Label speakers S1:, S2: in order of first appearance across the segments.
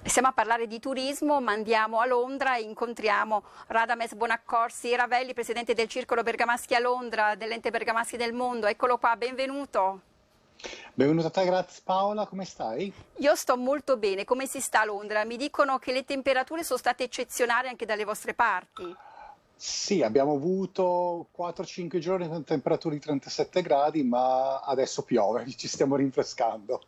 S1: Stiamo a parlare di turismo, ma andiamo a Londra e incontriamo Radames Bonaccorsi Ravelli, presidente del Circolo Bergamaschi a Londra, dell'Ente Bergamaschi del Mondo. Eccolo qua, benvenuto.
S2: Benvenuta a te, grazie Paola, come stai?
S1: Io sto molto bene, come si sta a Londra? Mi dicono che le temperature sono state eccezionali anche dalle vostre parti.
S2: Sì, abbiamo avuto 4-5 giorni con temperature di 37 gradi, ma adesso piove, ci stiamo rinfrescando.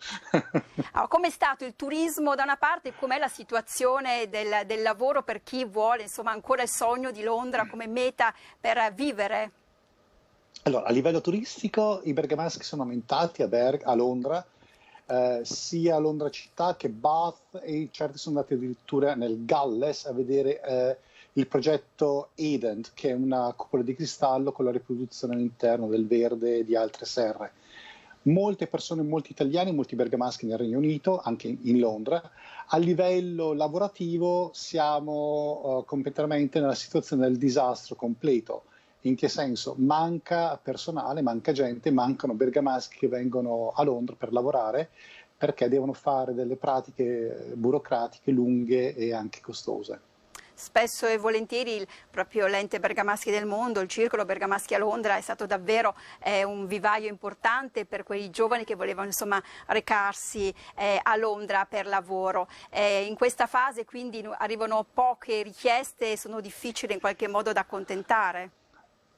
S1: Allora, com'è stato il turismo da una parte e com'è la situazione del lavoro per chi vuole, insomma, ancora il sogno di Londra come meta per vivere?
S2: Allora, a livello turistico i bergamaschi sono aumentati a Londra, sia a Londra città che Bath, e certi sono andati addirittura nel Galles a vedere il progetto Eden, che è una cupola di cristallo con la riproduzione all'interno del verde e di altre serre. Molte persone, molti italiani, molti bergamaschi nel Regno Unito, anche in Londra. A livello lavorativo siamo completamente nella situazione del disastro completo. In che senso? Manca personale, manca gente, mancano bergamaschi che vengono a Londra per lavorare perché devono fare delle pratiche burocratiche lunghe e anche costose.
S1: Spesso e volentieri proprio l'Ente Bergamaschi del Mondo, il Circolo Bergamaschi a Londra è stato davvero un vivaio importante per quei giovani che volevano insomma recarsi a Londra per lavoro. In questa fase quindi arrivano poche richieste e sono difficili in qualche modo da accontentare.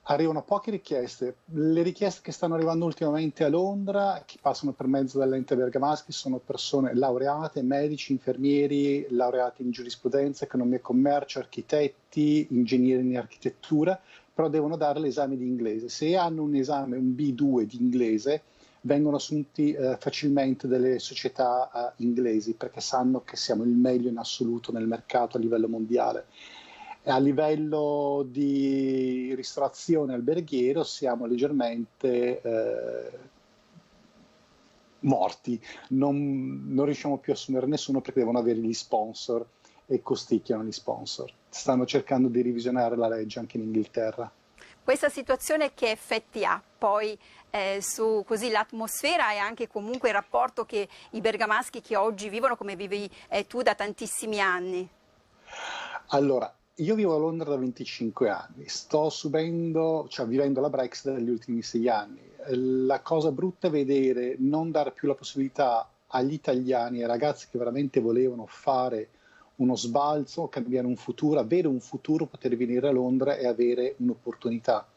S2: Arrivano poche richieste. Le richieste che stanno arrivando ultimamente a Londra, che passano per mezzo dell'Ente Bergamaschi, sono persone laureate, medici, infermieri, laureati in giurisprudenza, economia e commercio, architetti, ingegneri in architettura, però devono dare l'esame di inglese. Se hanno un esame, un B2 di inglese, vengono assunti facilmente dalle società inglesi perché sanno che siamo il meglio in assoluto nel mercato a livello mondiale. A livello di ristorazione alberghiero siamo leggermente morti, non riusciamo più a assumere nessuno perché devono avere gli sponsor e costicchiano gli sponsor. Stanno cercando di revisionare la legge anche in Inghilterra.
S1: Questa situazione che effetti ha poi su così l'atmosfera e anche comunque il rapporto che i bergamaschi che oggi vivono come vivi tu da tantissimi anni?
S2: Allora, io vivo a Londra da 25 anni, sto vivendo la Brexit negli ultimi 6 anni. La cosa brutta è vedere non dare più la possibilità agli italiani, ai ragazzi che veramente volevano fare uno sbalzo, cambiare un futuro, avere un futuro, poter venire a Londra e avere un'opportunità.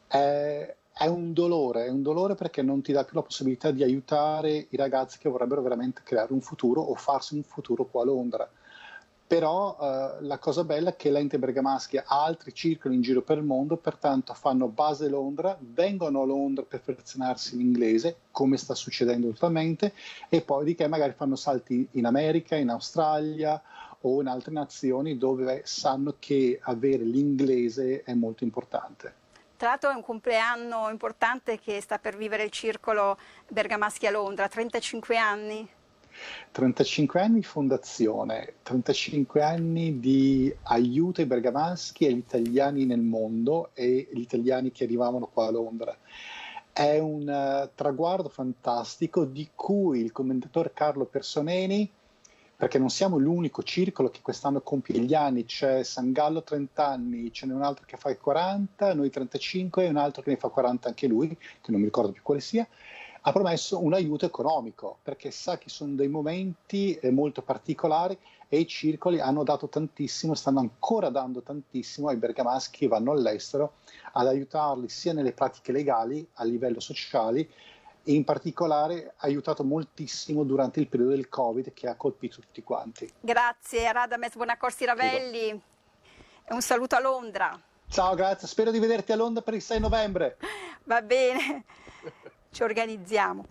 S2: È un dolore perché non ti dà più la possibilità di aiutare i ragazzi che vorrebbero veramente creare un futuro o farsi un futuro qua a Londra. Però la cosa bella è che l'Ente Bergamaschi ha altri circoli in giro per il mondo, pertanto fanno base a Londra, vengono a Londra per perfezionarsi l'inglese, come sta succedendo ultimamente, e poi di che magari fanno salti in America, in Australia o in altre nazioni dove sanno che avere l'inglese è molto importante.
S1: Tra l'altro è un compleanno importante che sta per vivere il Circolo Bergamaschi a Londra, 35 anni.
S2: 35 anni di fondazione, 35 anni di aiuto ai bergamaschi e agli italiani nel mondo e gli italiani che arrivavano qua a Londra. È un traguardo fantastico di cui il commentatore Carlo Personeni, perché non siamo l'unico circolo che quest'anno compie gli anni, c'è San Gallo 30 anni, ce n'è un altro che fa i 40, noi 35 e un altro che ne fa 40 anche lui, che non mi ricordo più quale sia. Ha promesso un aiuto economico perché sa che sono dei momenti molto particolari e i circoli hanno dato tantissimo, stanno ancora dando tantissimo ai bergamaschi che vanno all'estero ad aiutarli sia nelle pratiche legali a livello sociale e in particolare ha aiutato moltissimo durante il periodo del Covid che ha colpito tutti quanti.
S1: Grazie a Radames Bonaccorsi Ravelli e un saluto a Londra.
S2: Ciao, grazie, spero di vederti a Londra per il 6 novembre.
S1: Va bene, ci organizziamo.